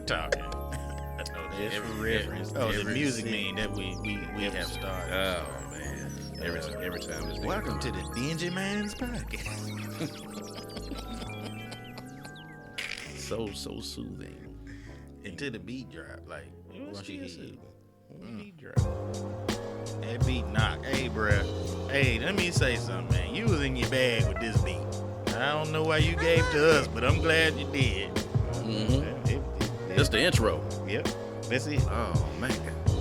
talking. Just for reference. The music mean that we have started. Oh man! Every time this. Welcome to the Dingy Man's Podcast. so soothing. Until the beat drop, like once you hear Beat drop. that beat knock. Hey, bruh. Hey, let me say something, man. You was in your bag with this beat. I don't know why you gave to us, but I'm glad you did. That's the intro. Yep, that's it. Oh man.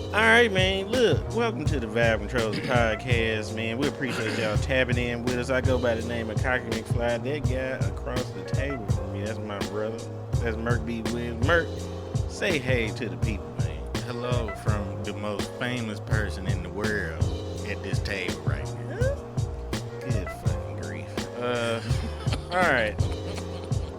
All right, man. Look, welcome to the Vibe Controls Podcast, man. We appreciate y'all tapping in with us. I go by the name of Cocky McFly. That guy across the table from me, that's my brother. That's Merc B. Williams. Merc, say hey to the people, man. Hello from the most famous person in the world at this table right now. Good fucking grief. All right.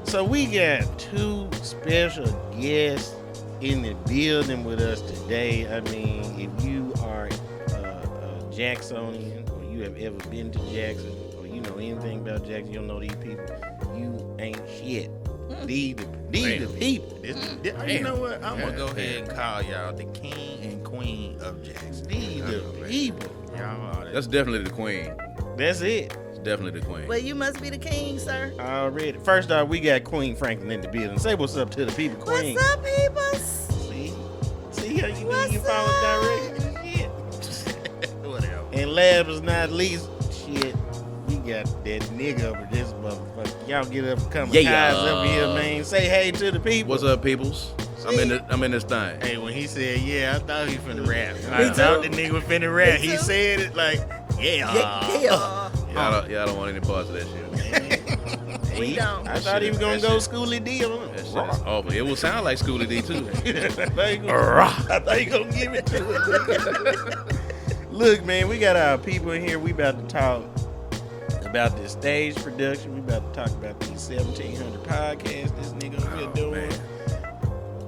So we got two special guests in the building with us today. I mean, if you are a Jacksonian or you have ever been to Jackson or you know anything about Jackson, you don't know these people, you ain't shit. These the people. You know what? I'm going to go ahead and call y'all the king and queen of Jackson. These the people. Y'all are That's definitely the queen. That's it. It's definitely the queen. Well, you must be the king, sir. Already. First off, we got Queen Franklin in the building. Say what's up to the people, Queen. What's up, peoples? See how you What's do you follow up? directions and shit. whatever. And last but not least, shit, we got that nigga over this motherfucker. Y'all get up, come Yeah. up here, man. Say hey to the people. What's up, peoples? I'm in this thing. Hey, when he said, yeah, I thought he finna rap. Me I thought the too. nigga was finna rap. Me He too. said it like, yeah. Y'all don't want any parts of that shit. We don't. I thought he was gonna that go shit- Schoolie D on That him. shit is awful. It will sound like Schoolie D too. I thought he gonna give it to it. Look, man, we got our people in here. We about to talk about this stage production. We about to talk about these 1,700 podcasts this nigga over here doing. Man.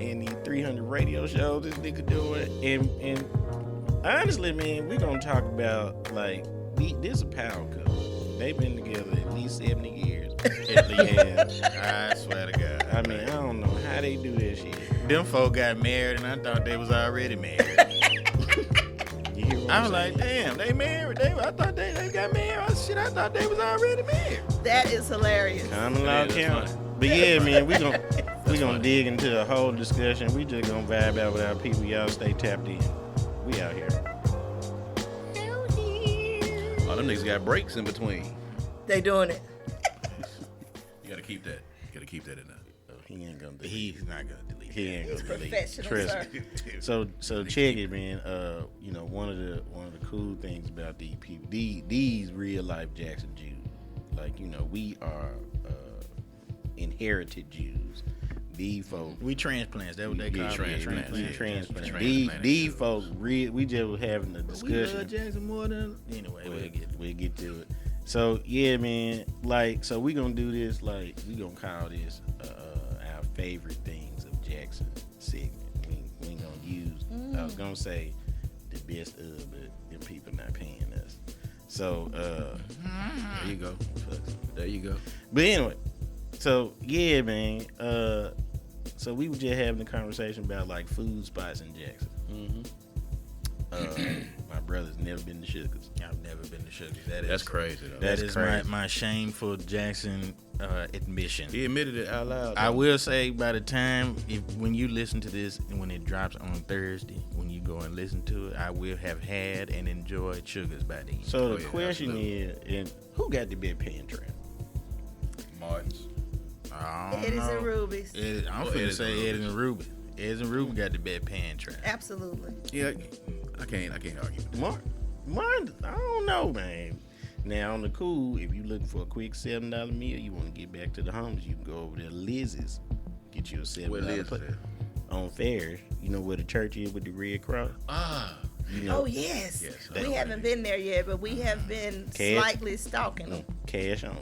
And these 300 radio shows this nigga doing. And honestly, man, we gonna talk about, like, this a power couple. They've been together at least 70 years. At least. I swear to God. I mean, I don't know how they do this shit. Them folk got married and I thought they was already married. You hear what I I'm was like, saying? damn, they married. I thought they got married. I thought they was already married. That is hilarious. Common law Yeah, that's count. funny. But yeah, man, we gonna funny. dig into the whole discussion. We just gonna vibe out with our people. Y'all stay tapped in. We out here. Oh, them niggas got breaks in between. They doing it. You gotta keep that. You gotta keep that in there. He ain't gonna delete. He's not gonna delete. He ain't He's gonna delete. professional, Trust sir. me. So check it, man. You know, one of the cool things about these people, these real life Jackson Jews, like, you know, we are inherited Jews. These folks. We transplants. That's what they Yeah, call transplants. it. Yeah. Transplant. Transplanted. These folks, we just was having a We love discussion. Jackson more than anyway. We'll get to it. So yeah, man. Like, so we gonna do this. Like, we gonna call this our favorite things of Jackson segment. We ain't gonna use. I was gonna say the best of, but them people not paying us. So There you go. fuck. There you go. But anyway, so yeah, man. So we were just having a conversation about like food spots in Jackson. My brother's never been to Sugar's. I've never been to Sugar's. That's crazy though. That That's is crazy. my shameful Jackson admission. He admitted it out loud. I will say by the time when you listen to this and when it drops on Thursday, when you go and listen to it, I will have had and enjoyed Sugar's by then. So Oh, the yeah, question absolutely. is, and who got the best pan trap? Martin's. I don't Eddie's know. and Ruby's. I'm Oh, finna Eddie's say and Eddie and Ruby. Eddie and Ruby got the best pan trap. Absolutely. Yeah, I can't argue. Martin, I don't know, man. Now on the cool, if you looking for a quick $7 meal, you want to get back to the homes, you can go over to Liz's, get you a Where Liz $7 is plate at? on Fairs. You know where the church is with the Red Cross. Ah, You know, Oh, yes. Yes, We that's haven't been there yet, but we have been Cash? slightly stalking them. cash on.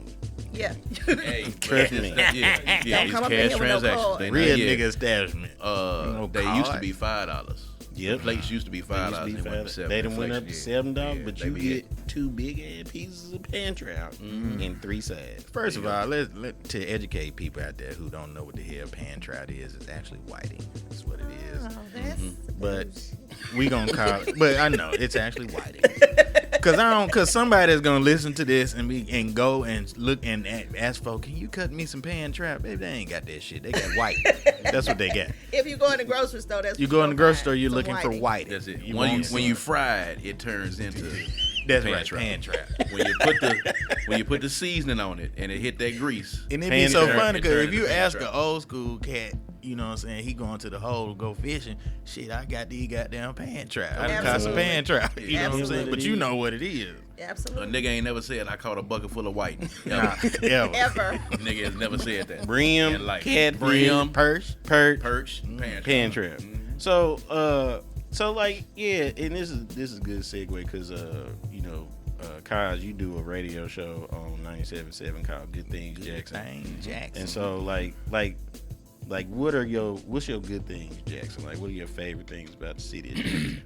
Yeah. hey, Trust me. Yeah, Don't it's come up in cash here with no transactions. card. They Real not yet. nigga establishment. No They used to card. be $5. Yep. Plates used to be $5. They They went up to $7. They done went up to $7, Yeah, but they you be get it. 2 big ass pieces of pan trout and 3 sides. First of all, to educate people out there who don't know what the hell pan trout is, it's actually whiting. That's what it is. Oh, that's But we gonna call it. But I know it's actually whiting. Cause somebody's gonna listen to this and go and look and ask folks, can you cut me some pan trout? Baby, they ain't got that shit. They got white. That's what they got. if you go in the grocery store, that's You what go in the grocery store, find, you're some looking for whiting. white. That's it. You When won't you see- fry it, it turns into That's pan right, trout. pan trout. when you put the seasoning on it and it hit that grease. And it Pan be so trout. funny It because turned if you into pan ask an trout. old school cat, you know what I'm saying, he going to the hole to go fishing. Shit, I got these goddamn pan trout. I done caught some Absolutely. pan trout. You know what I'm saying? Absolutely. But you know what it is. A Absolutely. nigga ain't never said I caught a bucket full of white. Nah, Ever. ever. Ever. Nigga has never said that. Brim, And like catfish, brim, Perch. perch, pan trout. Mhm. So like, yeah, and this is a good segue because you know, Kaz, you do a radio show on 97.7 called Good Things Jackson. Dang, Jackson. And so like what's your good things, Jackson? Like, what are your favorite things about the city of Jackson?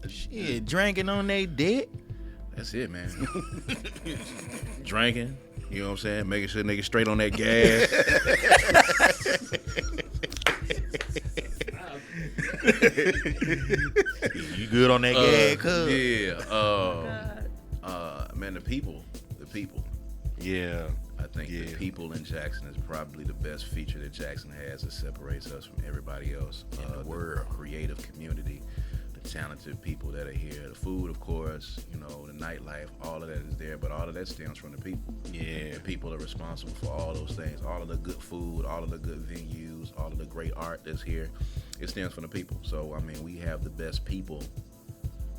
Shit, drinking on they dick. That's it, man. Drinking, you know what I'm saying? Making sure niggas straight on that gas. You good on that gag, cuz? Yeah. God. Man, the people. Yeah. I think Yeah. the people in Jackson is probably the best feature that Jackson has that separates us from everybody else in the world. Creative community, the talented people that are here, the food, of course, you know, the nightlife, all of that is there, but all of that stems from the people. Yeah. The people are responsible for all those things, all of the good food, all of the good venues, all of the great art that's here. It stems from the people. So, I mean, we have the best people,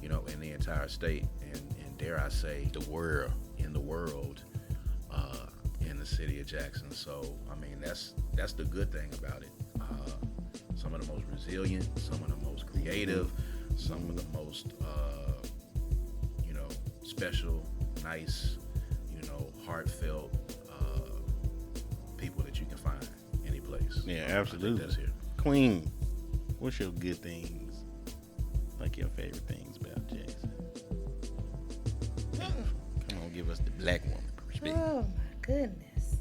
you know, in the entire state, and dare I say, The world. in the world, in the city of Jackson. So, I mean, that's the good thing about it. Some of the most resilient, some of the most creative, some of the most, you know, special, nice, you know, heartfelt people that you can find any place. Yeah, I think absolutely. that's here. Queen, what's your good things? Like your favorite things about Jackson? Come on, give us the black woman perspective. Oh my goodness.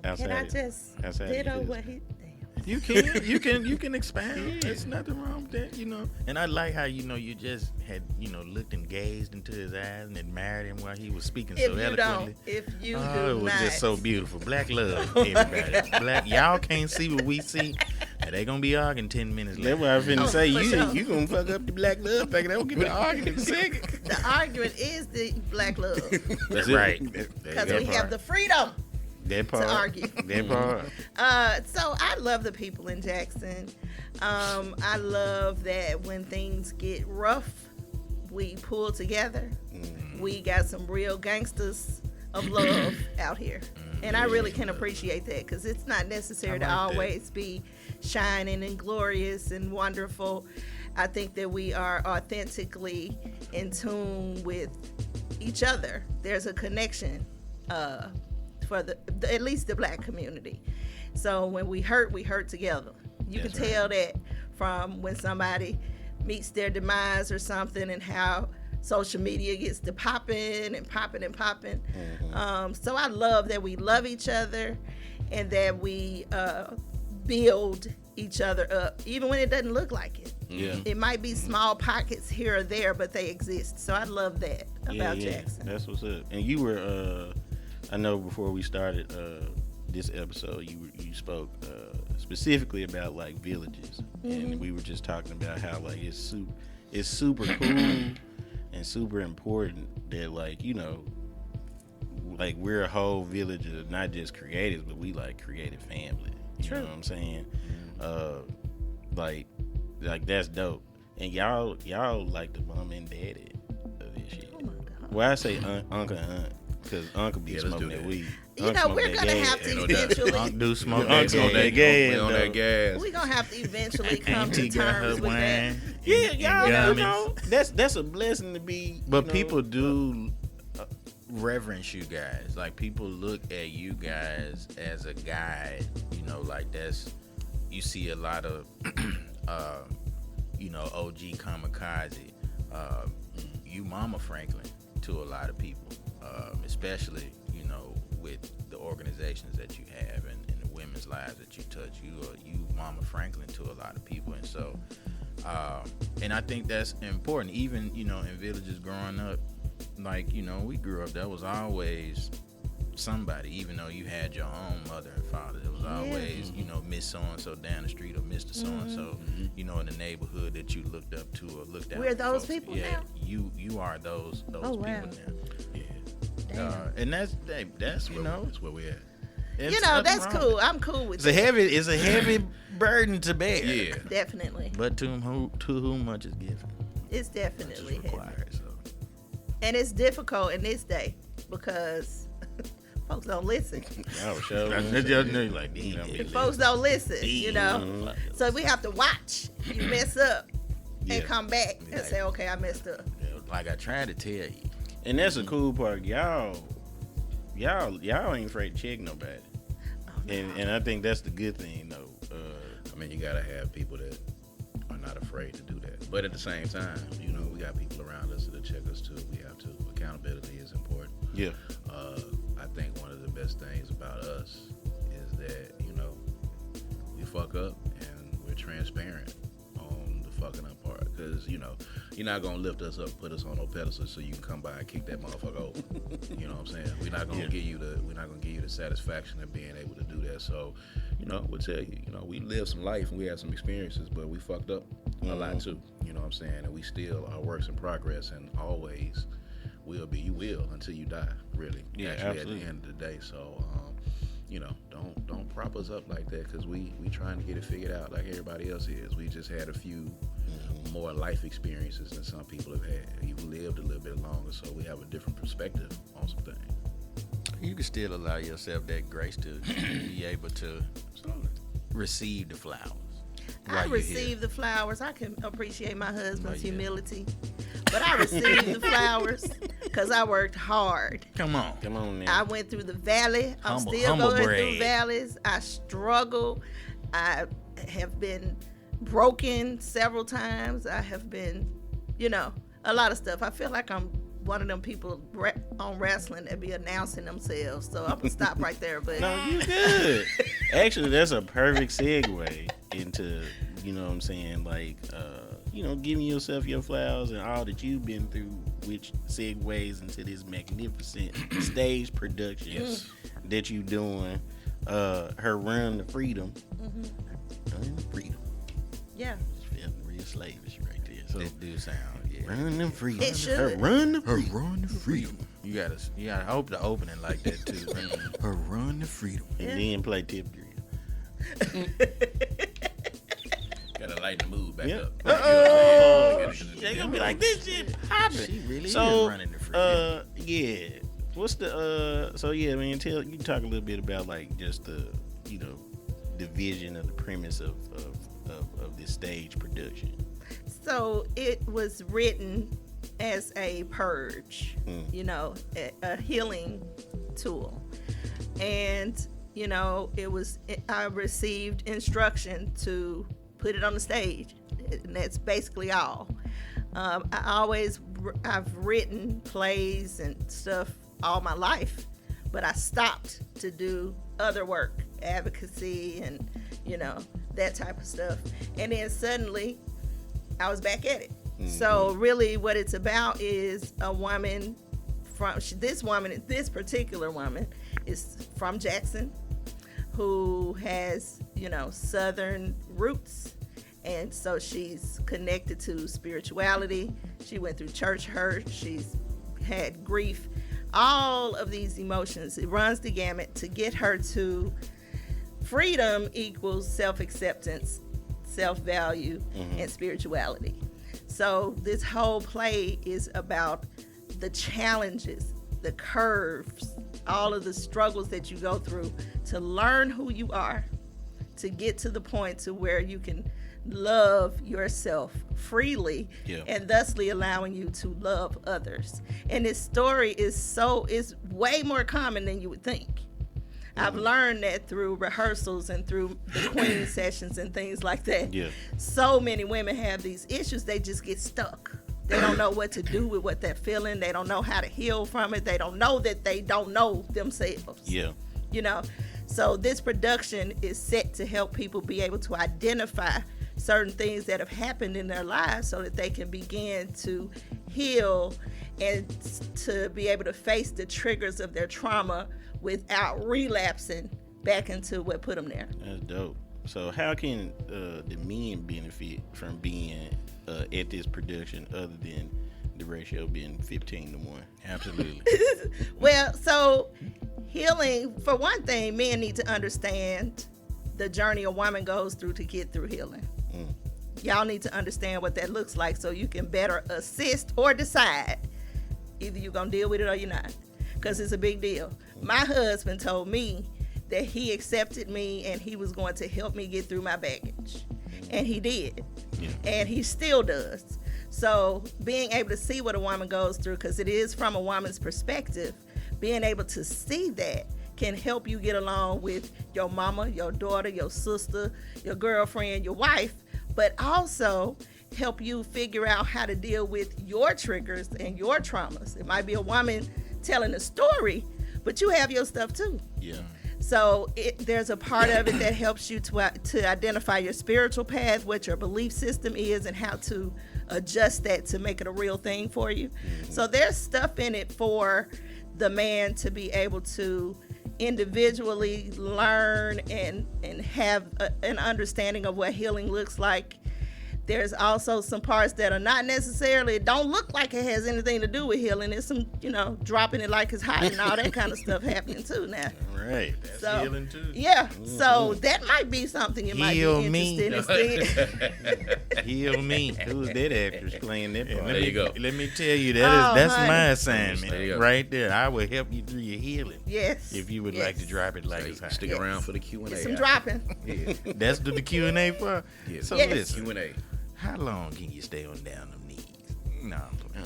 Outside Can I it- just outside ditto it is. what he? Damn. You can expand. There's nothing wrong with that, you know. And I like how, you know, you just had, you know, looked and gazed into his eyes and admired him while he was speaking If so you eloquently. if you Oh, do it was not, just so beautiful. Black love, everybody. Black, y'all can't see what we see. And they gonna be arguing 10 minutes That's later. what I was finna Oh, say. for You sure. you gonna fuck up the black love thing. They don't give me arguing in a second. the argument is the black love That's Right. it. There you because go. we have the freedom That part. to argue. That part. So I love the people in Jackson. I love that when things get rough, we pull together. We got some real gangsters of love out here. And I really can appreciate that because it's not necessary to I like that. always be shining and glorious and wonderful. I think that we are authentically in tune with each other. There's a connection for the at least the black community. So when we hurt together. You That's can tell that from when somebody meets their demise or something and how social media gets to popping and popping and popping. So I love that we love each other and that we build each other up, even when it doesn't look like it. Yeah. It might be small pockets here or there, but they exist. So I love that about Jackson. That's what's up. And you were, I know before we started this episode, you spoke specifically about like villages, and we were just talking about how like it's super cool and super important that like, you know, like we're a whole village of not just creatives, but we like creative family. You know what I'm saying? Like that's dope. And y'all like the mom and daddy of this shit. Oh my God. Well, I say uncle and aunt because uncle be Yeah, let's smoking do that that. weed. You Unc know, smoke we're that gonna gas. have to no doubt. eventually. Unc do smoke Unc that smoke gas. that gas, on though. that gas. We're gonna have to eventually come to Auntie got her terms with that. wine. Yeah, y'all, Yeah, I you mean- know, that's a blessing to be. But you know, people do reverence you guys. Like people look at you guys as a guide. You know, like that's you see a lot of OG Kamikaze, you Mama Franklin to a lot of people, especially, with the organizations that you have and the women's lives that you touch. You Mama Franklin to a lot of people. And so, and I think that's important. Even, in villages growing up, like, we grew up, that was always somebody, even though you had your own mother and father. There was always, Miss So-and-so down the street or Mr. So-and-so, in the neighborhood that you looked up to or looked out. We're those folks. people Yeah, now? you are those Oh, people wow. now. Damn. And that's That's where we at. it's That's nothing wrong. cool. I'm cool with It's it. a heavy burden to bear. Yeah. Definitely. But to whom much is given, It's much definitely is heavy. required. So And it's difficult in this day because folks don't listen. Oh, sure. I just knew, like, Folks don't listen, So we have to watch you mess up and come back and say, okay, I messed up. like I tried to tell you. And that's the cool part. Y'all ain't afraid to check nobody. And I think that's the good thing, though. I mean, you gotta have people that are not afraid to do that. But at the same time, we got people around us that check us too. We have to. Accountability is important. Yeah. I think one of the best things about us is that, we fuck up and we're transparent on the fucking up part. Because, you're not going to lift us up, put us on no pedestal so you can come by and kick that motherfucker over. You know what I'm saying? We're not going to give you the satisfaction of being able to do that. So, we'll tell you, we lived some life and we had some experiences, but we fucked up a lot too. You know what I'm saying? And we still are works in progress and always will be. You will until you die, really. Yeah, Actually, absolutely. at the end of the day. So, don't prop us up like that because we trying to get it figured out like everybody else is. We just had a few more life experiences than some people have had. You've lived a little bit longer, so we have a different perspective on some things. You can still allow yourself that grace to be able to receive the flowers. I while you're receive here. the flowers. I can appreciate my husband's humility. But I received the flowers because I worked hard. Come on. Come on, man. I went through the valley. I'm Humble- still humble going brag. through valleys. I struggle. I have been broken several times. I have been, a lot of stuff. I feel like I'm one of them people on wrestling that be announcing themselves. So I'm going to stop right there. But No, you good. Actually, that's a perfect segue into, what I'm saying, like, giving yourself your flowers and all that you've been through, which segues into this magnificent stage production that you doing. Her Run to Freedom. Run to Freedom. yeah. It's feeling real slavish right there. So, That do sound, Run to Freedom. It should. Her Run to Her Freedom. run to freedom. You gotta hope the opening like that too. Her run to freedom. And then play Tip Drill. Gotta lighten the mood back Yeah. up. They gonna be like, this shit popping. She really So, is running to freedom. yeah. What's the so yeah, man, you can talk a little bit about like just the the vision of the premise of this stage production. So it was written as a purge, a healing tool. And, I received instruction to put it on the stage. And that's basically all. I've written plays and stuff all my life, but I stopped to do other work, advocacy and, that type of stuff. And then suddenly I was back at it. So really what it's about is a woman this particular woman is from Jackson who has, Southern roots. And so she's connected to spirituality. She went through church hurt. She's had grief. All of these emotions, it runs the gamut to get her to freedom equals self-acceptance, self-value, and spirituality. So this whole play is about the challenges, the curves, all of the struggles that you go through to learn who you are, to get to the point to where you can love yourself freely, and thusly allowing you to love others. And this story is way more common than you would think. I've learned that through rehearsals and through the queen sessions and things like that. Yeah. So many women have these issues, they just get stuck. They don't know what to do with what they're feeling. They don't know how to heal from it. They don't know that they don't know themselves. Yeah. You know, so this production is set to help people be able to identify certain things that have happened in their lives so that they can begin to heal and to be able to face the triggers of their trauma without relapsing back into what put them there. That's dope. So how can the men benefit from being at this production other than the ratio being 15-1? Absolutely. Well, so healing, for one thing, men need to understand the journey a woman goes through to get through healing. Y'all need to understand what that looks like so you can better assist or decide either you're going to deal with it or you're not, because it's a big deal. My husband told me that he accepted me and he was going to help me get through my baggage. And he did. Yeah. And he still does. So being able to see what a woman goes through, because it is from a woman's perspective, being able to see that can help you get along with your mama, your daughter, your sister, your girlfriend, your wife, but also help you figure out how to deal with your triggers and your traumas. It might be a woman telling a story, but you have your stuff too. Yeah. So there's a part of it that helps you to identify your spiritual path, what your belief system is, and how to adjust that to make it a real thing for you. So there's stuff in it for the man to be able to individually learn and have an understanding of what healing looks like. There's also some parts that are not necessarily, don't look like it has anything to do with healing. There's some, dropping it like it's hot and all that kind of stuff happening too now. Right. That's So, healing too. Yeah. So that might be something you might be Heal interested me. in seeing. Heal me. Who's that actress playing that part? There you go. Let me tell you, that's honey. my There you assignment go. right there. I will help you through your healing. Yes. If you would Yes. like to drop it like it's hot. Stick around for the Q&A. Get some dropping. Yeah. That's the Q&A for. Yeah. So Yes. listen, Q&A. how long can you stay on down them knees? No, I'm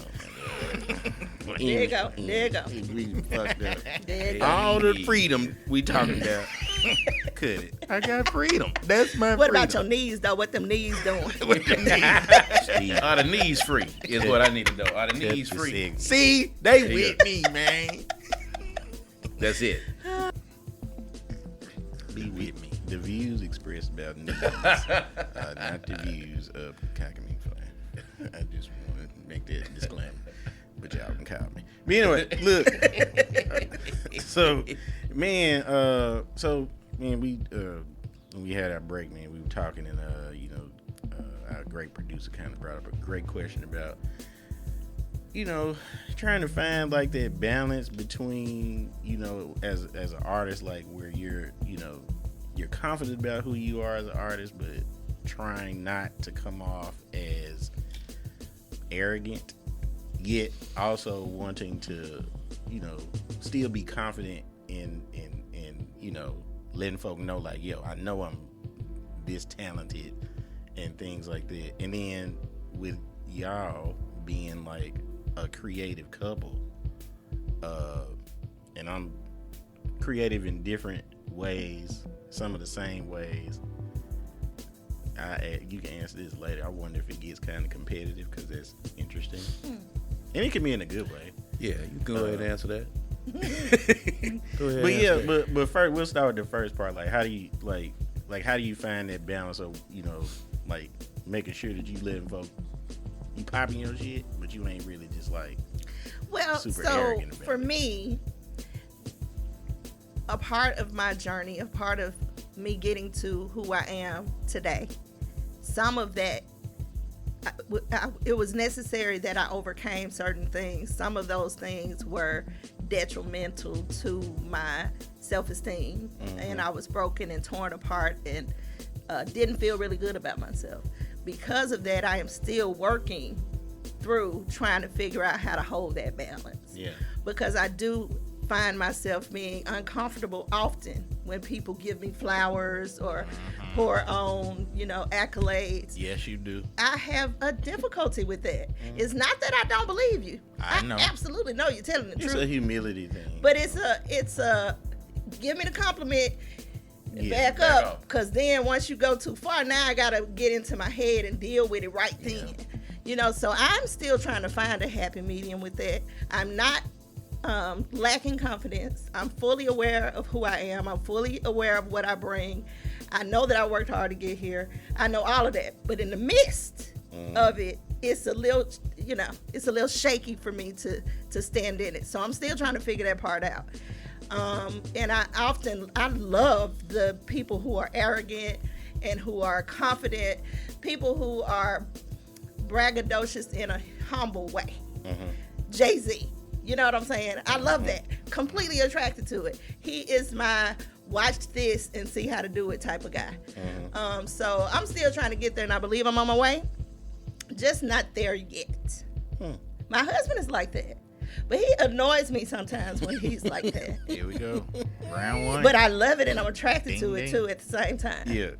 There you go. There you go. we fucked up. There you go. All the freedom we talking about. Cut it. I got freedom. That's my What freedom. about your knees though? What them knees doing? Are the knees free? Is what I need to know. Are the knees That's free? the segment. See, they There you with me, man. That's it. Be with me. The views expressed about knees are not the views of Cockamine Fly. I just want to make that disclaimer. But y'all can call me. But anyway, look. So, man, we when we had our break, man, we were talking, and our great producer kind of brought up a great question about, trying to find like that balance between, as an artist, like where you're confident about who you are as an artist, but trying not to come off as arrogant, yet also wanting to, still be confident in letting folk know, like, yo, I know I'm this talented and things like that. And then with y'all being like a creative couple, and I'm creative in different ways, some of the same ways. You can answer this later. I wonder if it gets kind of competitive, because that's interesting. And it can be in a good way. Yeah, you can go ahead and answer that. Go ahead. But and yeah, answer that. but first we'll start with the first part. Like, how do you how do you find that balance of like making sure that you letting folk, you popping your shit, but you ain't really just like Well, super so arrogant about for it. me, a part of my journey, a part of me getting to who I am today, some of that, it was necessary that I overcame certain things. Some of those things were detrimental to my self-esteem, and I was broken and torn apart and didn't feel really good about myself. Because of that, I am still working through trying to figure out how to hold that balance. Yeah. Because I do find myself being uncomfortable often when people give me flowers or pour on, accolades. Yes, you do. I have a difficulty with that. It's not that I don't believe you. I know. Absolutely know you're telling the It's truth. a humility thing. But it's a give me the compliment. Yeah, back back up, off. because then once you go too far, now I gotta get into my head and deal with it right then. You know, so I'm still trying to find a happy medium with that. I'm not lacking confidence. I'm fully aware of who I am. I'm fully aware of what I bring. I know that I worked hard to get here. I know all of that. But in the midst of it, it's a little, you know, it's a little shaky for me to stand in it. So I'm still trying to figure that part out. And I love the people who are arrogant and who are confident, people who are braggadocious in a humble way. Jay-Z, you know what I'm saying? I love that. Completely attracted to it. He is my watch this and see how to do it type of guy. So I'm still trying to get there, and I believe I'm on my way. Just not there yet. My husband is like that. But he annoys me sometimes when he's like that. Here we go. Round one. But I love it and I'm attracted Ding, to it ding. too at the same time. Yeah.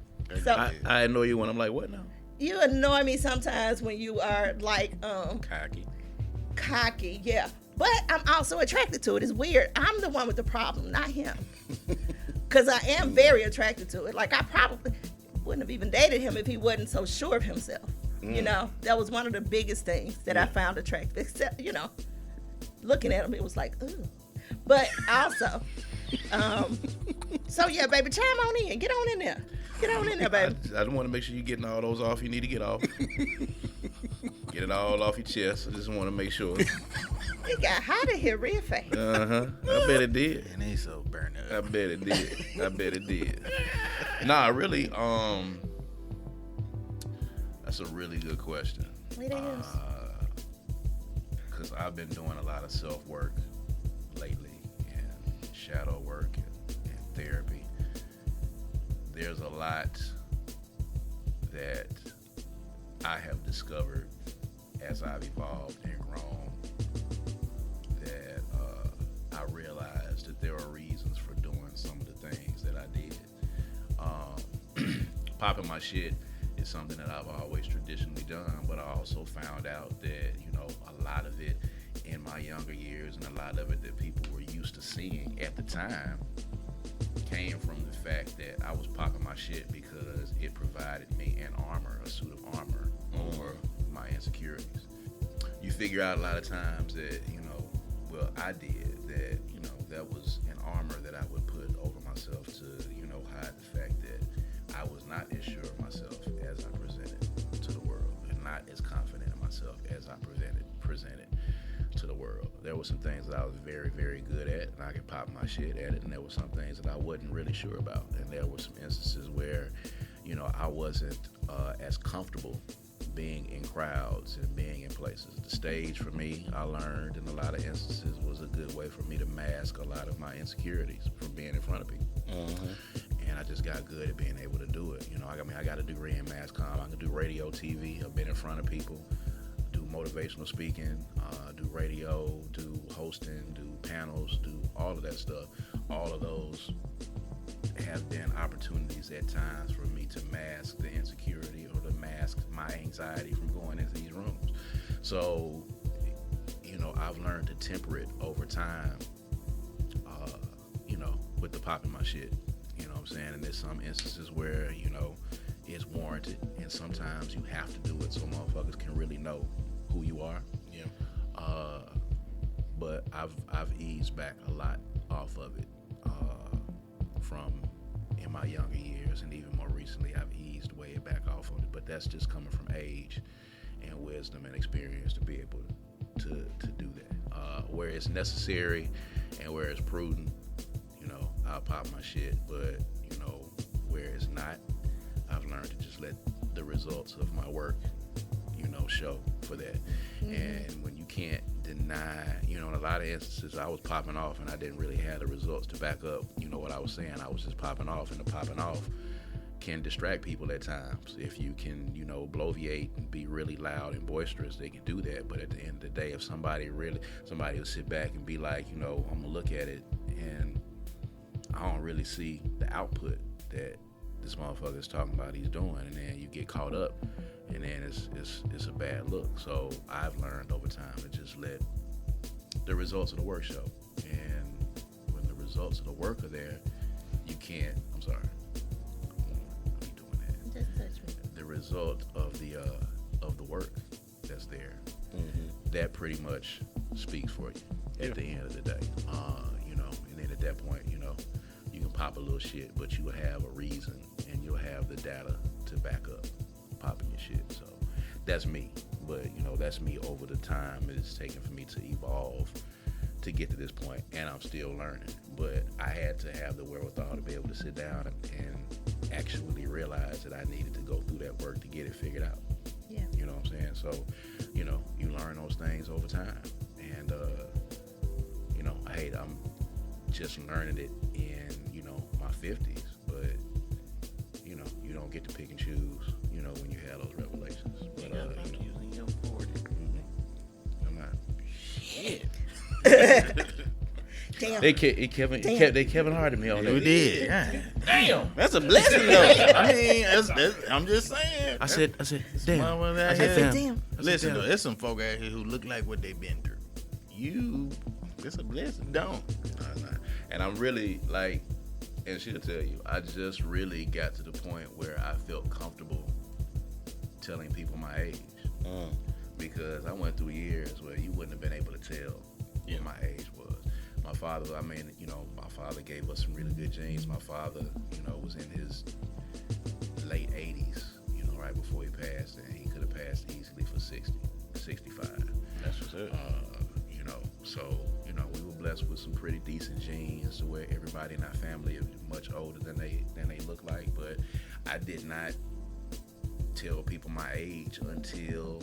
So I annoy you when I'm like, what now? you annoy me sometimes when you are like cocky, yeah. But I'm also attracted to it. It's weird. I'm the one with the problem, not him. Because I am very attracted to it. Like I probably wouldn't have even dated him if he wasn't so sure of himself. You know, that was one of the biggest things that I found attractive. Except, you know, looking at him, it was like, ooh. But also, so yeah, baby, chime on in. Get on in there. Get on in there, baby. I just want to make sure you're getting all those off you need to get off. Get it all off your chest. I just want to make sure. It got hot in here real fast. I bet it did. And they so burned I up. bet it did. I bet it did. Nah, really, that's a really good question. It is. Because I've been doing a lot of self-work lately and shadow work and therapy. There's a lot that I have discovered as I've evolved and grown that I realized that there are reasons for doing some of the things that I did. Popping my shit is something that I've always traditionally done, but I also found out that, you know, a lot of it in my younger years and a lot of it that people were used to seeing at the time came from the fact that I was popping my shit because it provided me an armor, a suit of armor over my insecurities. You figure out a lot of times that, you know, well, I did that, you know, that was an armor that I would put over myself to, you know, hide the fact that I was not as sure of myself as I presented to the world and not as confident in myself as I presented to the world. There were some things that I was very, very good at and I could pop my shit at it, and there were some things that I wasn't really sure about, and there were some instances where, you know, I wasn't as comfortable being in crowds and being in places. The stage for me, I learned in a lot of instances, was a good way for me to mask a lot of my insecurities from being in front of people. And I just got good at being able to do it. You know, I got a degree in mass comm. I can do radio, TV. I've been in front of people, do motivational speaking, do radio, do hosting, do panels, do all of that stuff. All of those have been opportunities at times for me to mask the insecurity or to mask my anxiety from going into these rooms. So, you know, I've learned to temper it over time, you know, with the popping my shit. You know what I'm saying? And there's some instances where, you know, it's warranted, and sometimes you have to do it so motherfuckers can really know who you are. Yeah. But I've eased back a lot off of it from in my younger years, and even more recently I've eased way back off of it. But that's just coming from age and wisdom and experience to be able to do that. Where it's necessary and where it's prudent, you know, I'll pop my shit. But, you know, where it's not, I've learned to just let the results of my work, you know, show for that. And when you can't deny, you know, in a lot of instances I was popping off and I didn't really have the results to back up, you know, what I was saying. I was just popping off, and the popping off can distract people at times. If you can, you know, bloviate and be really loud and boisterous, they can do that. But at the end of the day, if somebody will sit back and be like, you know, I'm gonna look at it and I don't really see the output that this motherfucker is talking about he's doing, and then you get caught up, and then it's a bad look. So I've learned over time to just let the results of the work show, and when the results of the work are there, you can't. I'm sorry. Be doing that. Just touch me. The result of the work that's there, that pretty much speaks for you at the end of the day. You know, and then at that point, you know, you can pop a little shit, but you will have a reason and you'll have the data to back up popping your shit. So that's me. But, you know, that's me over the time it's taken for me to evolve to get to this point, and I'm still learning. But I had to have the wherewithal to be able to sit down and actually realize that I needed to go through that work to get it figured out. Yeah. You know what I'm saying? So, you know, you learn those things over time. And, you know, I'm just learning it in, you know, my 50s. But, you know, you don't get to pick and choose, you know, when you have those revelations. But, You got you know, using your 40. I'm not. Shit. Damn. They Kevin Harted me on that. We did. Damn. That's a blessing, though. I mean, I'm just saying. I said, damn. Mama, I I said, said, damn. Listen, though, there's some folk out here who look like what they've been through. It's a blessing. Don't. Nah. And I'm really like, and she'll tell you, I just really got to the point where I felt comfortable telling people my age. Because I went through years where you wouldn't have been able to tell what my age was. My father, I mean, you know, my father gave us some really good genes. My father, you know, was in his late 80s, you know, right before he passed, and he could have passed easily for 60, 65. That's what's up. You know, so, you know, we were blessed with some pretty decent genes to where everybody in our family is much older than they look like. But I did not tell people my age until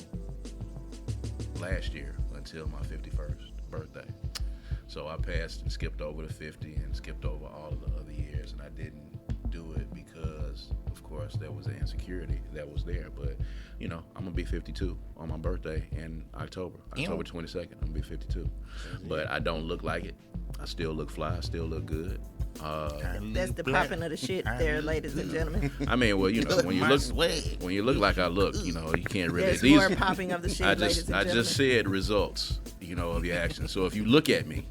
last year, until my 51st birthday. So I passed and skipped over the 50 and skipped over all of the other years, and I didn't do it because, of course, there was an insecurity that was there. But, you know, I'm going to be 52 on my birthday in October 22nd. I'm going to be 52. But I don't look like it. I still look fly. I still look good. That's the popping of the shit there, ladies and gentlemen. I mean, well, you know, when you look like I look, you know, you can't really. There's more popping of the shit, ladies and I gentlemen. just said results, you know, of your actions. So if you look at me,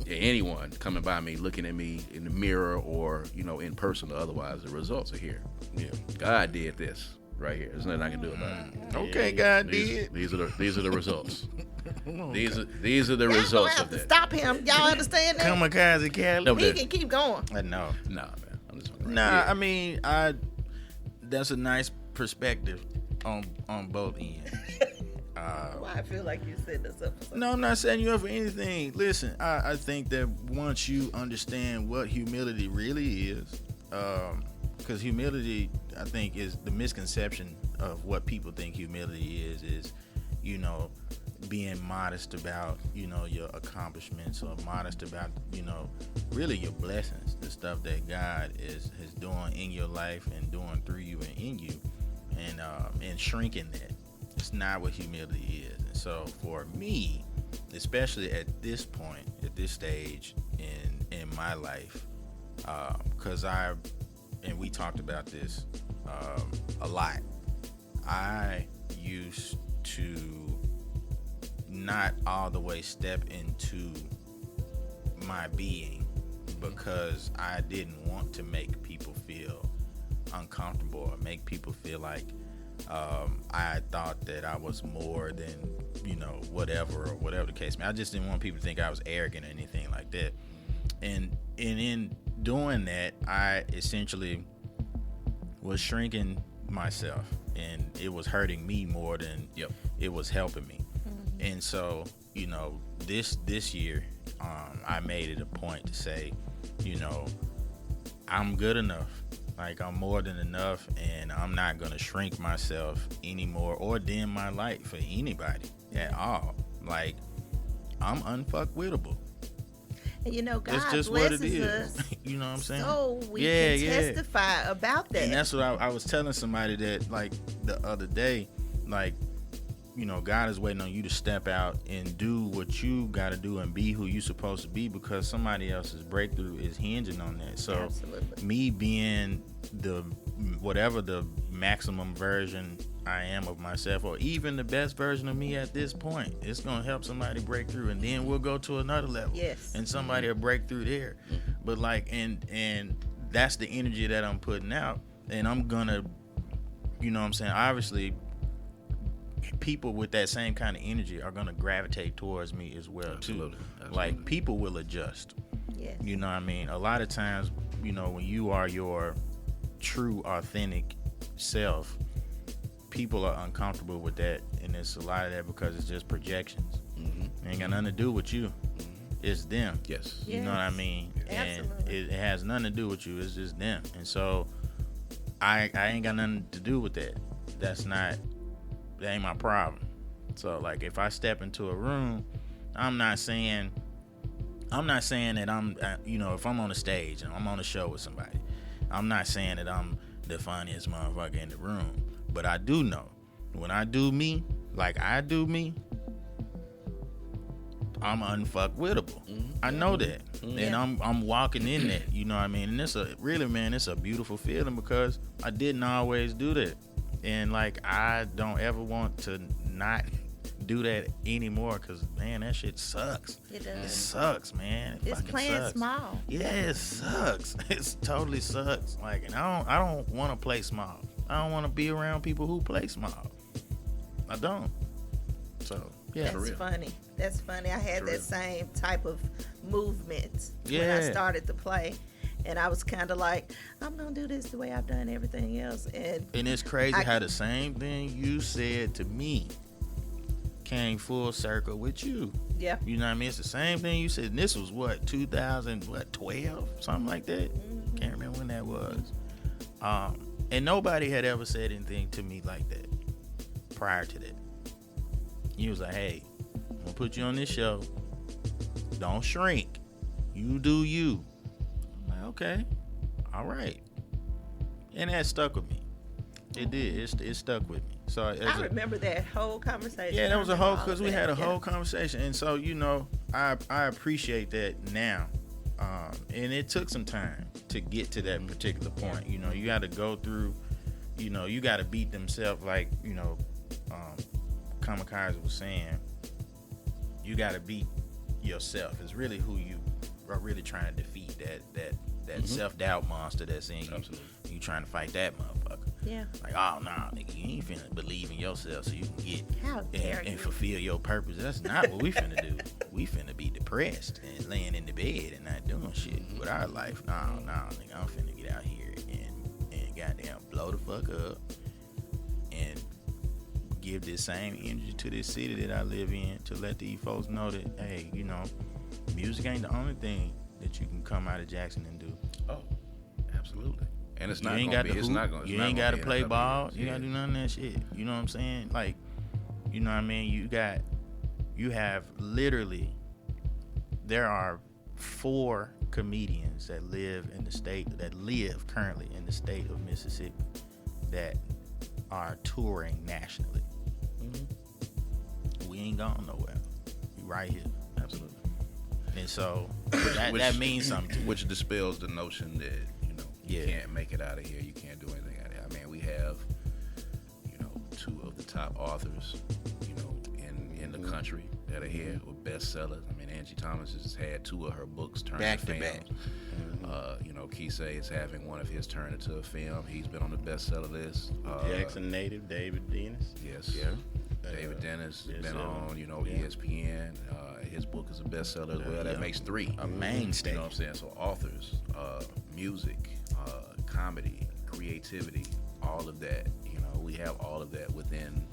anyone coming by me, looking at me in the mirror or, you know, in person or otherwise, the results are here. Yeah. God did this right here. There's nothing I can do about it. Okay, God did. These are the results. These are the Y'all results gonna have of to that. stop him. Y'all understand that? Kamikaze Cali. No, He can keep going. I know. Nah, man. I'm just fucking Nah, right. I mean, that's a nice perspective on both ends. Why I feel like you set us up for something. No, I'm not setting you up for anything. Listen, I think that once you understand what humility really is, because humility, I think, is the misconception of what people think humility is, you know, being modest about, you know, your accomplishments, or modest about, you know, really your blessings, the stuff that God is doing in your life and doing through you and in you, and shrinking that. It's not what humility is. And so for me, especially at this point, at this stage in my life, because and we talked about this a lot, I used to not all the way step into my being because I didn't want to make people feel uncomfortable or make people feel like I thought that I was more than, you know, whatever the case may be. I just didn't want people to think I was arrogant or anything like that. And in doing that, I essentially was shrinking myself, and it was hurting me more than it was helping me. And so, you know, this year, I made it a point to say, you know, I'm good enough. Like, I'm more than enough, and I'm not going to shrink myself anymore or dim my light for anybody at all. Like, I'm unfuckwittable. And you know, God It's just what it blesses is. us You know what I'm saying? so we can testify about that. And that's what I was telling somebody that, like, the other day, like, you know, God is waiting on you to step out and do what you got to do and be who you supposed to be, because somebody else's breakthrough is hinging on that. So Absolutely. me being the maximum version I am of myself, or even the best version of me at this point. It's gonna help somebody break through, and then we'll go to another level. Yes. And somebody will break through there. But like, and that's the energy that I'm putting out, and I'm gonna, you know what I'm saying, obviously people with that same kind of energy are gonna gravitate towards me as well. Absolutely. Too. Like, people will adjust. Yes. You know what I mean? A lot of times, you know, when you are your true, authentic self, people are uncomfortable with that, and it's a lot of that because it's just projections. It ain't got nothing to do with you. It's them. Yes. You know what I mean? And Absolutely. it has nothing to do with you. It's just them. And so I ain't got nothing to do with that. That ain't my problem. So like, if I step into a room, I'm not saying that I'm, you know, if I'm on a stage and I'm on a show with somebody, I'm not saying that I'm the funniest motherfucker in the room. But I do know, when I do me, like I do me, I'm unfuckwittable. I know that. And I'm walking in that, you know what I mean? And it's a beautiful feeling, because I didn't always do that. And like, I don't ever want to not do that anymore, because man, that shit sucks. It does. It sucks, man. It's fucking playing sucks. small. Yeah, it sucks. It totally sucks. Like, and I don't want to play small. I don't want to be around people who play small. I don't. So yeah, That's funny. That's funny. I had For that real. same type of movement when I Yeah. started to play. And I was kind of like, I'm going to do this the way I've done everything else. And And it's crazy how the same thing you said to me came full circle with you. yeah. You know what I mean? It's the same thing you said. And this was what, 2012, something like that. Can't remember when that was. And nobody had ever said anything to me like that prior to that. You was like, hey, I'm gonna put you on this show. Don't shrink. You do you. I'm like, okay, all right. And that stuck with me. It did. It stuck with me. So I remember that whole conversation. yeah, that was a I whole, remember all because of we that. had a Yeah. whole conversation, and so, you know, I appreciate that now, and it took some time to get to that particular point. You know, you got to go through, you know, you got to beat themselves, like, you know, Kamikaze was saying. You got to beat yourself. It's really who you are really trying to defeat. That self-doubt monster that's in you. Absolutely. You trying to fight that motherfucker. Yeah. Like, oh no, nigga, you ain't finna believe in yourself so you can get How dare and you? fulfill your purpose. That's not what we finna do. We finna be depressed and laying in the bed and not doing shit with our life. No, nigga, I'm finna get out here and goddamn blow the fuck up and give this same energy to this city that I live in, to let these folks know that, hey, you know, music ain't the only thing that you can come out of Jackson and do. Oh, absolutely. And it's You not ain't gonna got be. to It's hoop. not gonna. You ain't got to play ball. You got to do none of that shit. You know what I'm saying? Like, you know what I mean? You have literally, there are 4 comedians that live currently in the state of Mississippi that are touring nationally. We ain't gone nowhere. We right here. Absolutely. And so that means something to me. Which dispels the notion that, you know, you Yeah. can't make it out of here. You can't do anything out of here. I mean, we have, you know, 2 of the top authors, you know, in the country that are here with bestsellers. I mean, Angie Thomas has had 2 of her books turned Back to to films. back. You know, Kisei is having one of his turned into a film. He's been on the bestseller list. Jackson native David Dennis. Yes. Yeah. David Dennis has been bestseller. on, you know, ESPN. His book is a bestseller as well. That Yeah. makes 3. A mainstay. You know what I'm saying? So authors, music, comedy, creativity, all of that. You know, we have all of that within,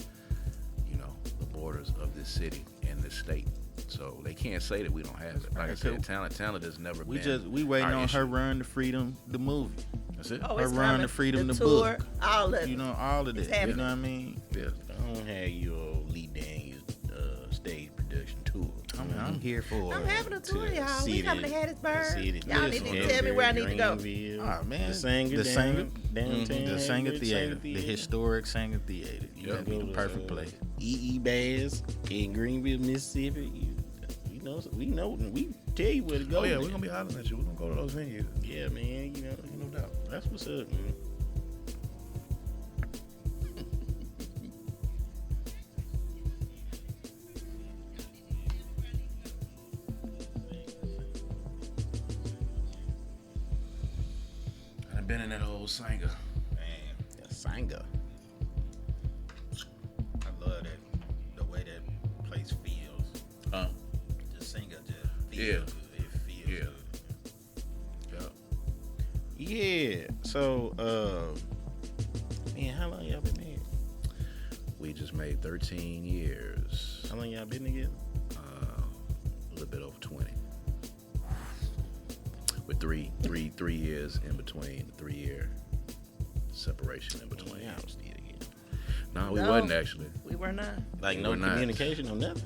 you know, the borders of this city and this state. So they can't say that we don't have it. Like I said, talent has never We been. we waiting our on issue. Her Run to Freedom, the movie. That's it. Oh, Her it's Run coming. to Freedom, the tour, book. all of it. You know, all of It's that. You happening. know what I mean? Yeah. Don't have your Lee Daniels stage production tour. I'm here for I'm having a tour, to y'all. We see coming the- to Hattiesburg. see the- Y'all need to tell me where I need to go. Greenville, Oh, man. The Sanger, The Sanger. downtown. The Sanger Hayward, Theater. The historic Sanger Theater. You Yep. gotta be the perfect place. E.E. Bass in Greenville, Mississippi. You know, we know. We tell you where to go. Oh yeah, we're man. gonna be hollering at you. We're gonna go to those venues. Yeah, man. You know, No doubt. that's what's up, man. been in that old Sanger. Man, Yeah, Sanga. I love that the way that place feels. Huh? The singer just feels Yeah. good. It feels Yeah. good. Yeah. Yeah. So, man, how long y'all been married? We just made 13 years. How long y'all been together? A little bit over 20. With three years in between, 3-year separation in between. Y'all still together. No, we No. wasn't actually. We were not. Like We no were not. communication, no nothing.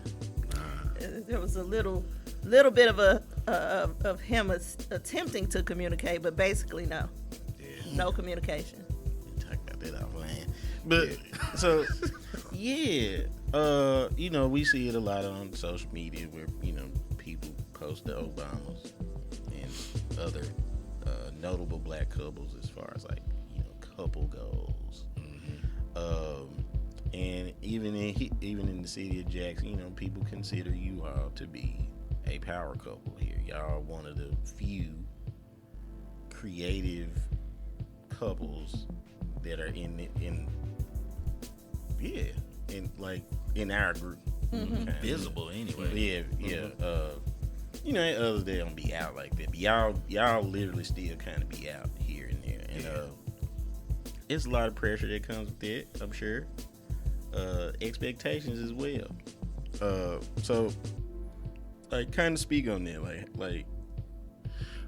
There was a little bit of of him attempting to communicate, but basically no, no communication. Talk about that offline. But so yeah, you know, we see it a lot on social media where, you know, people post the Obamas and other notable black couples as far as like, you know, couple goals. And even in the city of Jackson, you know, people consider you all to be a power couple here. Y'all are one of the few creative couples that are in our group. Kinda. Visible anyway. Yeah. You know, others they don't be out like that, but y'all literally still kind of be out here and there, and it's a lot of pressure that comes with it, I'm sure. Expectations as well. So, like, kind of speak on that, like.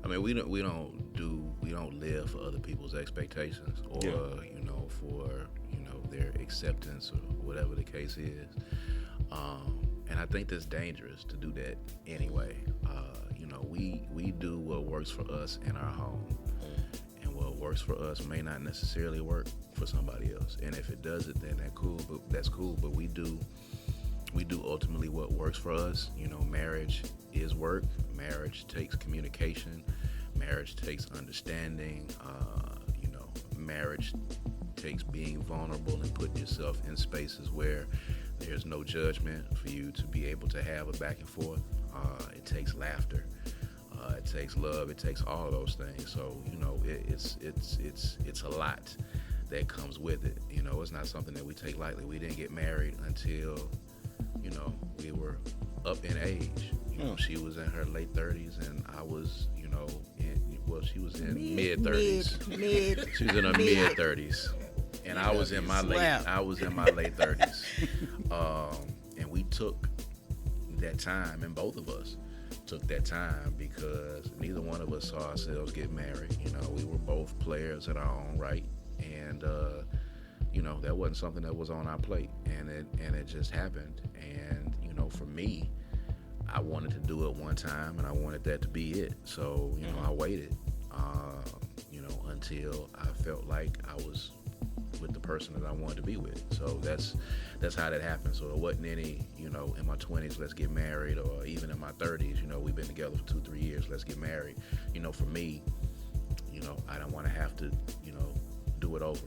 I mean, we don't live for other people's expectations or you know, for, you know, their acceptance or whatever the case is. And I think that's dangerous to do that anyway. You know, we do what works for us in our home, and what works for us may not necessarily work for somebody else. And if it does it, then that's cool. But we do ultimately what works for us. You know, marriage is work. Marriage takes communication. Marriage takes understanding. You know, marriage takes being vulnerable and putting yourself in spaces where there's no judgment for you to be able to have a back and forth. It takes laughter. It takes love. It takes all of those things. So, you know, it's a lot that comes with it. You know, it's not something that we take lightly. We didn't get married until, you know, we were up in age. You know, she was in her late 30s and I was, you know, she was in mid 30s. She was in her mid 30s. And I was in my late 30s. And we took that time, and both of us took that time, because neither one of us saw ourselves get married. You know, we were both players in our own right, and you know, that wasn't something that was on our plate, and it just happened. And you know, for me, I wanted to do it one time, and I wanted that to be it. So you know, I waited, you know, until I felt like I was with the person that I wanted to be with. So that's how that happened. So it wasn't any, you know, in my 20s, let's get married, or even in my 30s, you know, we've been together for 2-3 years, let's get married. You know, for me, you know, I don't want to have to, you know, do it over.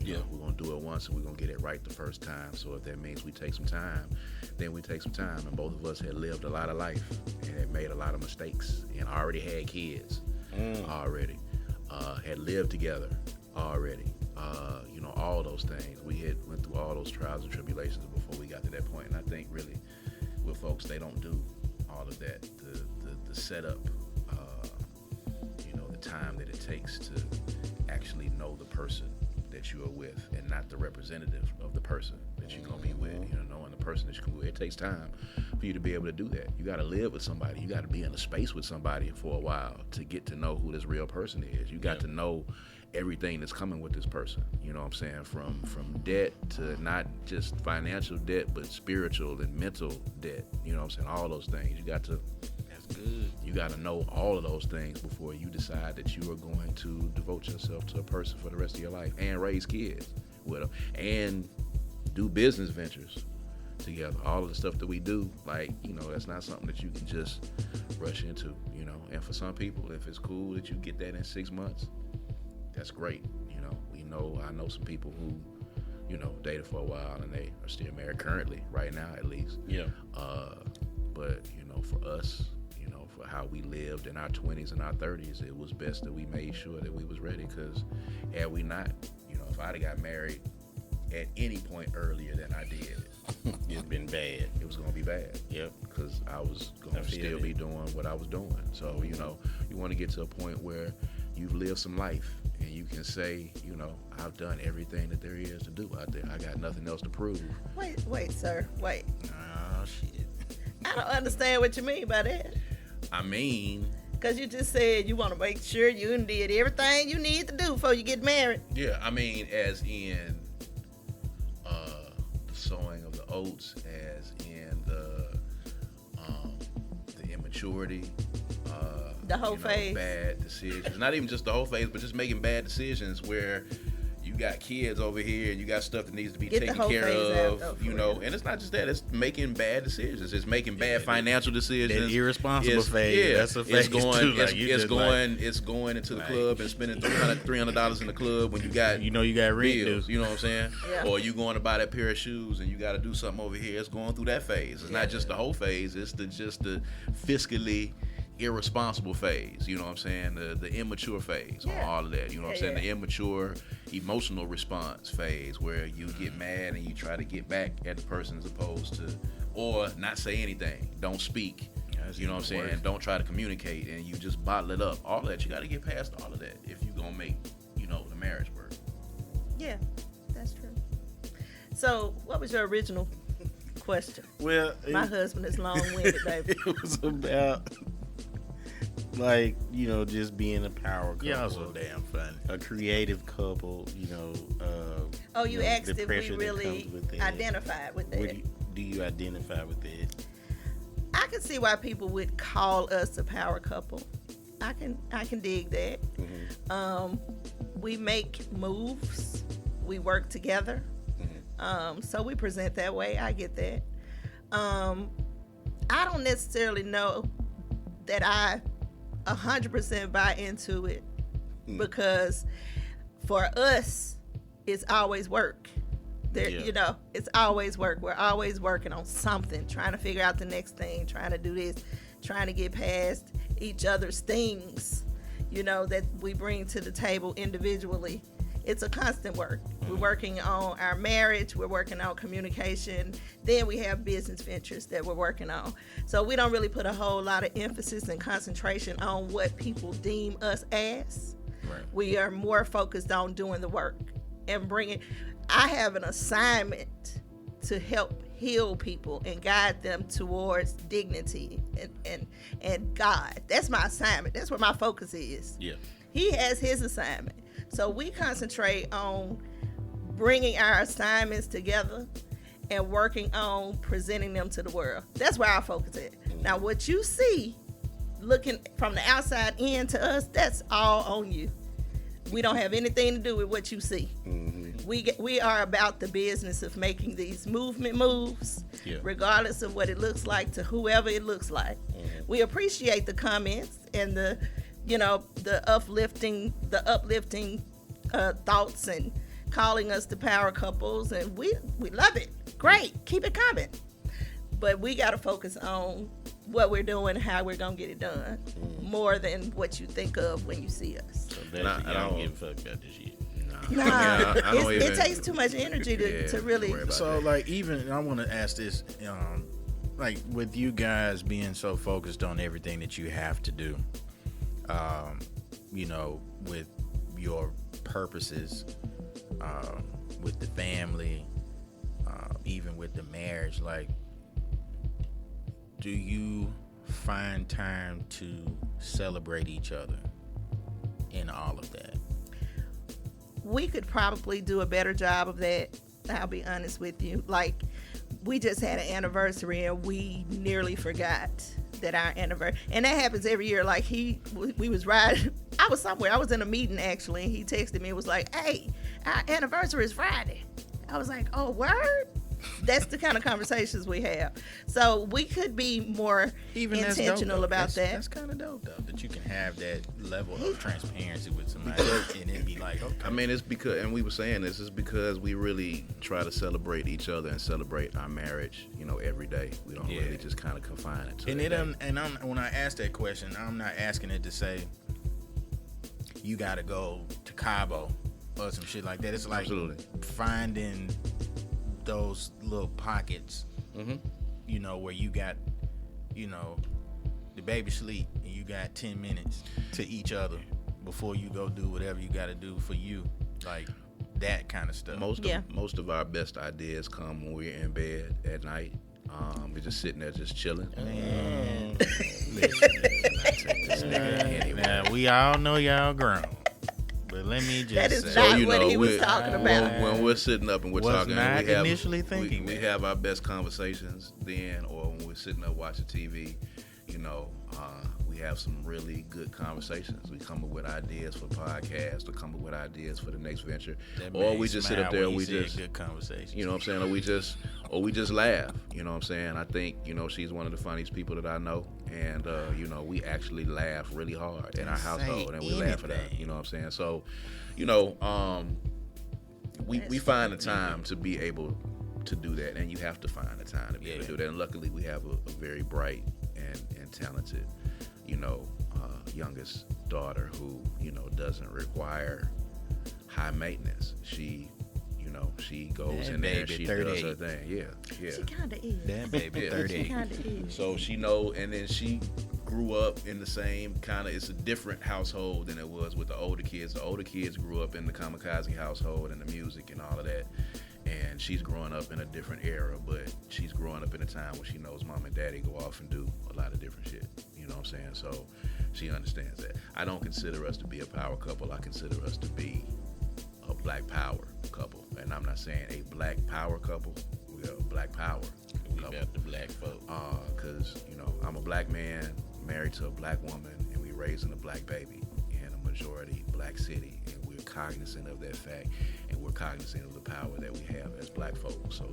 You know, we're going to do it once and we're going to get it right the first time. So if that means we take some time, then we take some time. And both of us had lived a lot of life and had made a lot of mistakes and already had kids already, had lived together already. You know, all those things. We had went through all those trials and tribulations before we got to that point. And I think really with folks, they don't do all of that. The setup, you know, the time that it takes to actually know the person that you are with, and not the representative of the person that you're going to be with. You know, knowing the person that you're going to be with. It takes time for you to be able to do that. You got to live with somebody. You got to be in a space with somebody for a while to get to know who this real person is. You got to know everything that's coming with this person. You know what I'm saying? From debt to not just financial debt, but spiritual and mental debt. You know what I'm saying? All those things. You got to. That's good. You got to know all of those things before you decide that you are going to devote yourself to a person for the rest of your life, and raise kids with them, and do business ventures together. All of the stuff that we do, like, you know, that's not something that you can just rush into, you know. And for some people, if it's cool that you get that in 6 months, that's great. You know, I know some people who, you know, dated for a while and they are still married currently, right now at least. Yeah. But, you know, for us, you know, for for how we lived in our 20s and our 30s, it was best that we made sure that we was ready, because had we not, if I'd have got married at any point earlier than I did, It's been bad. it was going to be bad. Yep. Because I was going I to feel still it. be doing what I was doing. So, you want to get to a point where you've lived some life and you can say, I've done everything that there is to do out there. I got nothing else to prove. Wait, sir. Wait. Oh shit. I don't understand what you mean by that. I mean, Because you just said you want to make sure you did everything you need to do before you get married. yeah, I mean, as in the sowing of the oats, as in the immaturity, The whole phase. bad decisions. Not even just the whole phase, but just making bad decisions where you got kids over here and you got stuff that needs to be Get the taken whole care phase out, of, though, for real. and it's not just that, it's making bad decisions. It's making bad financial decisions. That irresponsible It's- phase. Yeah, That's a phase it's going, too. it's, Like, you it's just going, it's going into the like- club and spending $300 in the club when you got you got rent bills. due. You know what I'm saying? Yeah. Or you going to buy that pair of shoes and you got to do something over here. It's going through that phase. It's not just the whole phase. It's just the fiscally irresponsible phase. You know what I'm saying? The immature phase. Yeah. On all of that. You know what I'm saying? Yeah. The immature emotional response phase where you get mad and you try to get back at the person as opposed to, or not say anything. Don't speak. That's You know what I'm even saying? worse. Don't try to communicate and you just bottle it up. All of that. You got to get past all of that if you're going to make, the marriage work. Yeah, that's true. So, what was your original question? Well, My husband is long-winded, baby. it was about like just being a power couple, Y'all so damn funny. a creative couple. Oh, you asked the if we pressure that really comes with it. identified with What that. do you identify with it? I can see why people would call us a power couple. I can dig that. Mm-hmm. We make moves. We work together. So we present that way. I get that. I don't necessarily know that I 100% buy into it because for us, it's always work. There, Yeah. it's always work. We're always working on something, trying to figure out the next thing, trying to do this, trying to get past each other's things, that we bring to the table individually. It's a constant work. We're working on our marriage. We're working on communication. Then we have business ventures that we're working on. So we don't really put a whole lot of emphasis and concentration on what people deem us as. Right. We are more focused on doing the work and bringing. I have an assignment to help heal people and guide them towards dignity and God. That's my assignment. That's where my focus is. Yeah. He has his assignment. So we concentrate on bringing our assignments together and working on presenting them to the world. That's where our focus is. Now, what you see looking from the outside in to us, that's all on you. We don't have anything to do with what you see. We are about the business of making these movement moves, regardless of what it looks like to whoever it looks like. We appreciate the comments and the uplifting thoughts and calling us the power couples, and we love it. Great, keep it coming. But we got to focus on what we're doing, how we're gonna get it done, more than what you think of when you see us. So basically, I y'all don't don't- give a fuck about this shit. Nah, I don't it even- takes too much energy to don't really. worry about So that. like even I want to ask this, like with you guys being so focused on everything that you have to do, with your purposes, with the family, even with the marriage, like, do you find time to celebrate each other in all of that? We could probably do a better job of that. I'll be honest with you. Like, we just had an anniversary and we nearly forgot that our anniversary, and that happens every year. Like we was riding, I was somewhere, I was in a meeting actually, and he texted me and was like, hey, our anniversary is Friday. I was like, oh, word? That's the kind of conversations we have. So we could be more That's dope, intentional though. about that. That's kind of dope, though, that you can have that level of transparency with somebody and then be like, okay. I mean, it's because, and we were saying this, is because we really try to celebrate each other and celebrate our marriage, every day. We don't really just kind of confine it to And when I ask that question, I'm not asking it to say you got to go to Cabo or some shit like that. It's like finding those little pockets, where you got, the baby sleep and you got 10 minutes to each other before you go do whatever you got to do for you, like that kind of stuff. Most of our best ideas come when we're in bed at night. We're just sitting there just chilling. Man, now we all know y'all grown, but let me just that is say, not what he was talking about. When we're sitting up and we're talking, not we have, initially thinking we have our best conversations then, or when we're sitting up watching TV, we have some really good conversations. We come up with ideas for podcasts, or come up with ideas for the next venture, or we just sit up there and we just good conversation. You know what I'm saying? Or we just laugh. You know what I'm saying? I think she's one of the funniest people that I know, and we actually laugh really hard in our household, and we laugh at her. You know what I'm saying? So, we find the time to be able to do that, and you have to find the time to be able to do that. And luckily, we have a very bright and talented, youngest daughter who doesn't require high maintenance. She goes in there, she does her thing. Yeah. She kind of is. That baby, 38. She kind of is. So she and then she grew up in the same kind of, it's a different household than it was with the older kids. The older kids grew up in the kamikaze household and the music and all of that. And she's growing up in a different era, but she's growing up in a time where she knows mom and daddy go off and do a lot of different shit. You know what I'm saying? So she understands that. I don't consider us to be a power couple. I consider us to be a black power couple. And I'm not saying a black power couple. We are a black power couple. We got the black folk. Because, I'm a black man married to a black woman, and we raising a black baby in a majority black city. And we're cognizant of that fact, and we're cognizant of the power that we have as black folks. So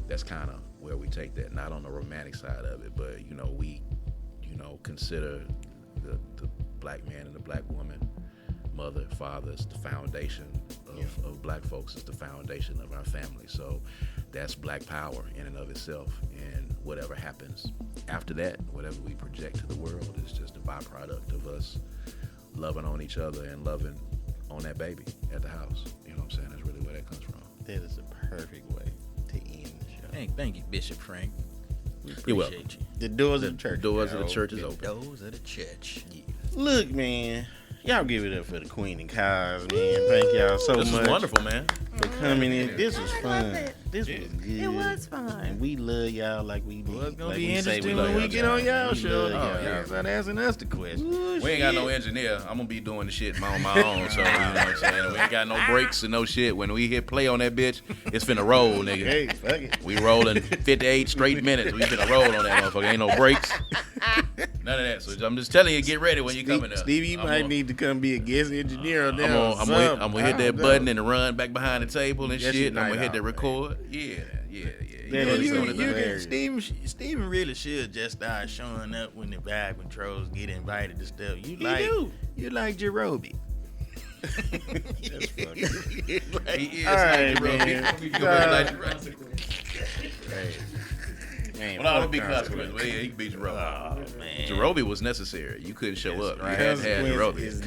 that's kind of where we take that. Not on the romantic side of it, but we consider the black man and the black woman, mother, father, is the foundation of black folks. Is the foundation of our family. So that's black power in and of itself. And whatever happens after that, whatever we project to the world, is just a byproduct of us loving on each other and loving on that baby at the house. You know what I'm saying? That's really where that comes from. That is a perfect way to end the show. Thank you, Bishop Frank. We You're welcome. appreciate you. The doors of the church. The doors of the church is The open. doors of the church. Yeah. Look, man. Y'all give it up for the Queen and Kaz, man. Thank y'all so This much was wonderful, man. for coming in. This was I fun. love it. This was good. It was And fun. we love y'all like we do. Well, it's gonna like be we say interesting love when we y'all. get on y'all We show. love Y'all y'all. start asking us the question. We ain't got no engineer. I'm gonna be doing the shit on my own. So you know what I'm saying? We ain't got no breaks and no shit. When we hit play on that bitch, it's finna roll, nigga. Hey, fuck it. We rolling 58 straight minutes. We finna roll on that motherfucker. Ain't no breaks. None of that. So I'm just telling you, get ready when you coming up. Stevie, you might need to come be a guest engineer on I'm there. gonna hit that button and run back behind the table and That's shit. your And I'm gonna night hit that out, record. Yeah. That know is what so I'm nice. saying? Steven really should just start showing up when the vibe controls get invited to stuff. You like Jerobi. That's funny. He is All right, like man. Man, Well, no, it'll fuck be Kaz. consequences. Well, yeah, he can beat Jerobi. Oh man. Jerobi was necessary. You couldn't show up. You had to have Consequences Jerobi. is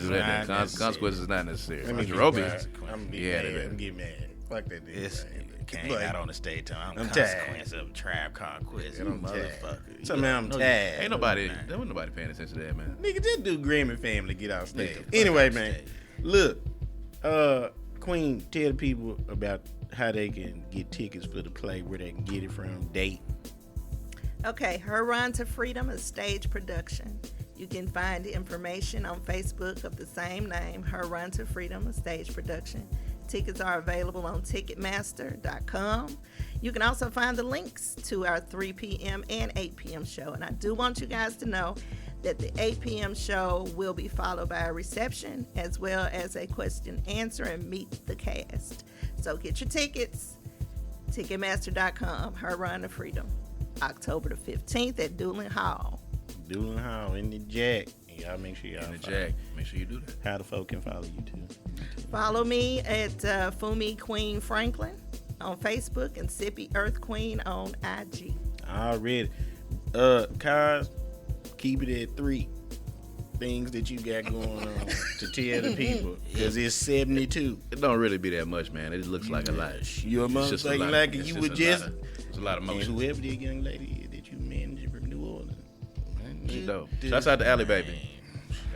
Jerobi not was consequences is not necessary. Let me be Jerobi. quiet. I'm Yeah, getting that- mad. I'm getting mad. Fuck that dude. This man. came But out on the stage telling I'm tired. consequence of Tribe Called Quest. I'm tired. Motherfucker. Somehow I'm No, tired. Ain't nobody. There wasn't nobody paying attention to that, man. Nigga, just do Grammy family get off stage. Get the fuck Anyway, off man. stage. Look, Queen, tell the people about how they can get tickets for the play, where they can get it from, date. Okay, Her Run to Freedom is stage production. You can find information on Facebook of the same name, Her Run to Freedom, a stage production. Tickets are available on Ticketmaster.com. You can also find the links to our 3 p.m. and 8 p.m. show. And I do want you guys to know that the 8 p.m. show will be followed by a reception as well as a question answer and meet the cast. So get your tickets. Ticketmaster.com, Her Run to Freedom. October the 15th at Doolin Hall. Doolin Hall in the Jack. Y'all make sure y'all In the follow. Jack. Make sure you do that. How the folk can follow you too. Follow me at Kaz Queen Franklin on Facebook and Sippy Earth Queen on IG. Already. Kaz, keep it at 3 things that you got going on to tell the people. Because it's 72. It don't really be that much, man. It looks like a lot. You a It's just a motherfucking lot. like It's you just would a just. lot of- It's a lot of And motion. whoever the young lady is that you manage from New Orleans. She dope. Shouts out to Allie Baby.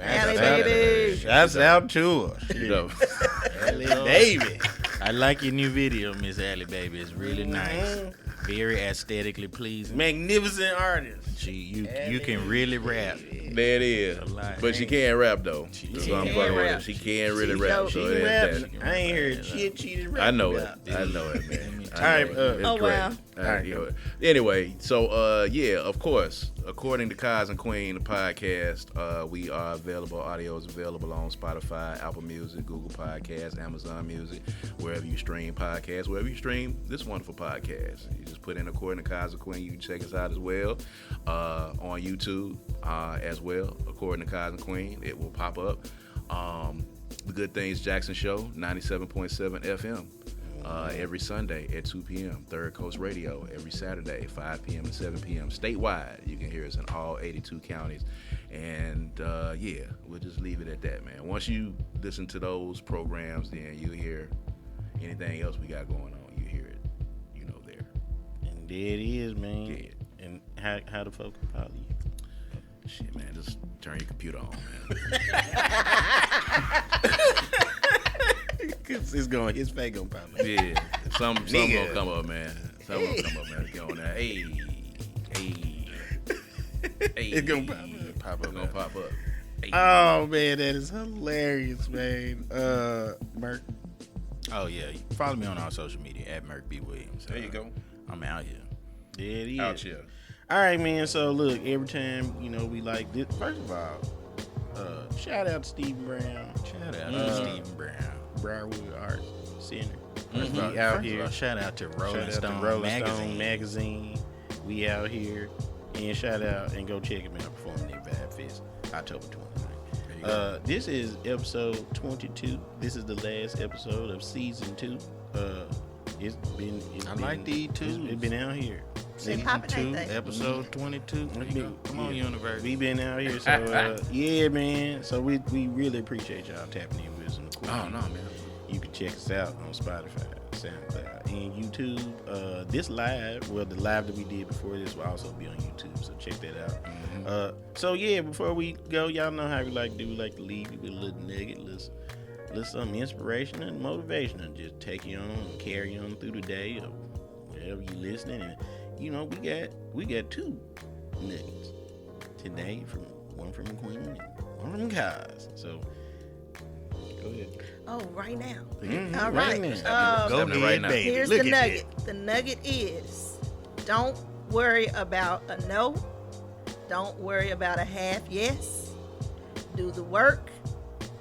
Allie Shouts out to Baby. Shouts out to her. She dope. Allie Baby. I like your new video, Miss Allie Baby. It's really nice. Very aesthetically pleasing. Magnificent artist. You can really rap. There it is. A lot. But she can't rap though. She That's can what I'm rap. fucking with. She can't really She rap. dope. So She it rap. is that. I ain't heard shit she didn't rap. I know it. about. I know it, man. All right, It's oh, great. wow. All right, yo. Anyway, so yeah, of course, according to Kaz Queen, the podcast, we are available. Audio is available on Spotify, Apple Music, Google Podcasts, Amazon Music, wherever you stream podcasts, wherever you stream this wonderful podcast. You just put in according to Kaz Queen. You can check us out as well on YouTube as well. According to Kaz Queen, it will pop up. The Good Things Jackson Show, 97.7 FM. Every Sunday at 2 p.m. Third Coast Radio. Every Saturday, 5 p.m. and 7 p.m. Statewide. You can hear us in all 82 counties. And, yeah, we'll just leave it at that, man. Once you listen to those programs, then you hear anything else we got going on. You hear it, there. And there it is, man. Yeah. And how the folk can follow you? Shit, man, just turn your computer on, man. Cause his face gonna pop up. Yeah, some Nigga. gonna come up, man. Some gonna come up, man. Get on there. Hey. It's gonna pop up. It's gonna pop up. Hey. Oh man, that is hilarious, man. Merk. Oh yeah, follow me on all social media at Merk B Williams. There you go. I'm out here. There it is. Out here. All right, man. So look, every time we like this. First of all, shout out to Stephen Brown, Shout out to Stephen Brown. Briarwood Arts Center. First We of all, out here. shout out to Rolling Shout out Stone to Rolling Magazine. Stone Magazine. We out here. And shout out and go check him out performing at Vibe Fest October 29th. This is episode 22. This is the last episode of season 2. It's been I like these two. It's been out here. Been popping, ain't 2, they? episode 22. There you go. Come on, Yeah. Universe. We been out here, so yeah, man. So we really appreciate y'all tapping in with us. And Oh no, man. you can check us out on Spotify, SoundCloud, and YouTube. This live, the live that we did before this will also be on YouTube, so check that out. So yeah, before we go, y'all know how we like to do. We like to leave you with a little nugget, little something inspirational and motivational. Just take you on and carry on through the day or wherever you listening. And we got 2 nuggets today, one from Queen and one from Kaz. So go ahead. Oh, right now. Right All right. now. Go happening ahead, right now. baby. Here's Look the at nugget. The nugget is don't worry about a no. Don't worry about a half yes. Do the work.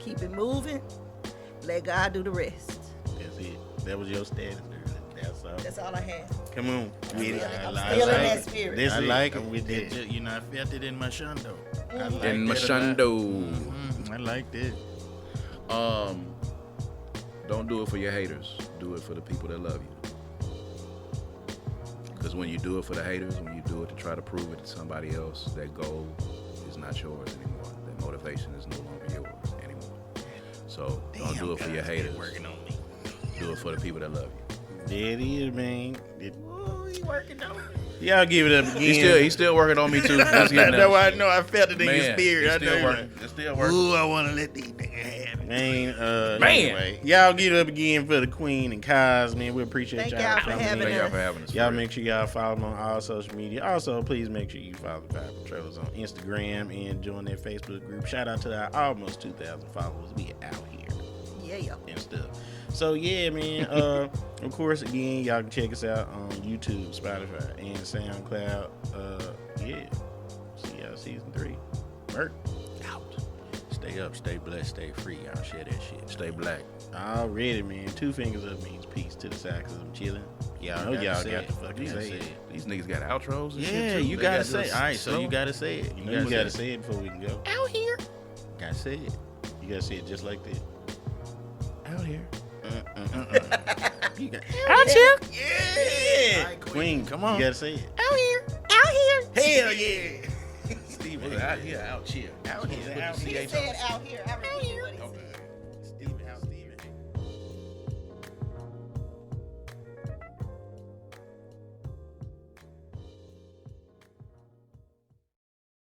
Keep it moving. Let God do the rest. That's it. That was your status earlier. That's all. That's all I have. Come on. I'm With it. still I in like that it. spirit. This I is- like I'm it. with It that. ju- I felt it in my shundo. I like In that a lot. Mashando. I like that. Don't do it for your haters. Do it for the people that love you. Because when you do it for the haters, when you do it to try to prove it to somebody else, that goal is not yours anymore. That motivation is no longer yours anymore. So don't do it for your haters. Working on me. Do it for the people that love you. There it is, man. Ooh, he working on me. Y'all give it up again. He's still working on me too. Let's get That's why I there. know I felt it in your Man, spirit. it's I still know working. It's still working. Ooh, I want to let these niggas have it. Man, Man. Anyway, y'all give it up again for the Queen and Kaz, man. We appreciate Thank y'all. y'all for coming having in. Thank y'all for having us. Y'all make sure y'all follow them on all social media. Also, please make sure you follow the Vibe Patrollers on Instagram and join their Facebook group. Shout out to our almost 2,000 followers. We out here Yeah. and stuff. So yeah, man. Of course, again, y'all can check us out on YouTube, Spotify, and SoundCloud. Yeah. See y'all season 3. Merk. Out. Stay up, stay blessed, stay free. Y'all share that shit. Stay black. Already, man. 2 fingers up means peace to the side 'cause I'm chilling. Y'all No, got y'all to say got it. to fucking Gotta say say it. These niggas got outros and shit Yeah, too. you They gotta got say. this All right, so slow- you gotta say it. You gotta say it before we can go. Out here. Gotta say it. You gotta say it just like that. Out here. You got Out here. yeah. All right, Queen, come on. You gotta say it. Out here. Out here. Hell yeah. Steve Was it out here, out here? Out here. Put the Out CH here. on He said out here. I